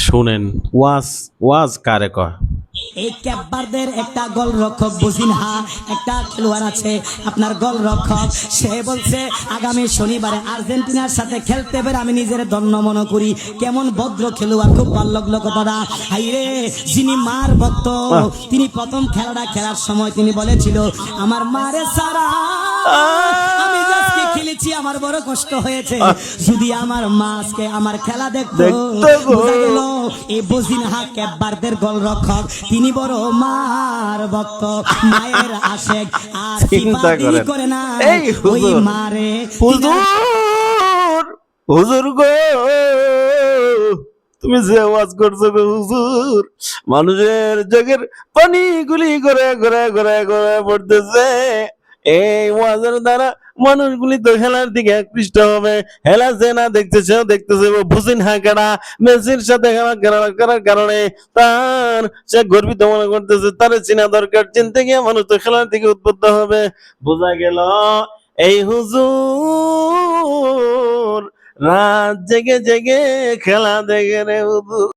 শুনেন, ওয়াজ ওয়াজ কারে কয়? এই ক্যাপবারদের একটা গোলরক্ষক বুঝিনহা একটা খেলোয়াড় আছে আপনার গোলরক্ষক, সে বলছে আগামী শনিবারে আর্জেন্টিনার সাথে খেলতে পেরে আমি নিজের ধন্য মনে করি। কেমন ভদ্র খেলোয়াড়, খুব ভালো লাগলো কথাটা। হাইরে, যিনি মার ভক্ত, তিনি প্রথম খেলাটা খেলার সময় তিনি বলেছিল আমার মারে সারা আমি আজকে খেলেছি, আমার বড় কষ্ট হয়েছে, যদি আমার মা আজকে আমার খেলা দেখতো। বোঝা গেল এই বজিনহা ক্যাপবারদের গোলরক্ষক তিনি বড় মার ভক্ত, মায়ের আশেক, আর চিন্তা করেন, করে না এই ওই হুজুর, মারে। হুজুর, হুজুর গো, তুমি যে ওয়াজ করছো গো হুজুর, মানুষের চোখের পানি গুলি করে করে করে করে পড়তেছে। এই ওয়াজের দ্বারা মানুষগুলি তো খেলার দিকে আকৃষ্ট হবে। খেলা যে না দেখতেছে দেখতেছে বুঝিন হাঁকাড়া মেসির সাথে খেলা করার কারণে তার সে গর্বিত মনে করতেছে, তার চিনা দরকার। চিনতে গিয়ে মানুষ তো খেলার দিকে উদ্বুদ্ধ হবে। বোঝা গেল এই হুজুর রাত জেগে জেগে খেলা দেখে রে হুজুর।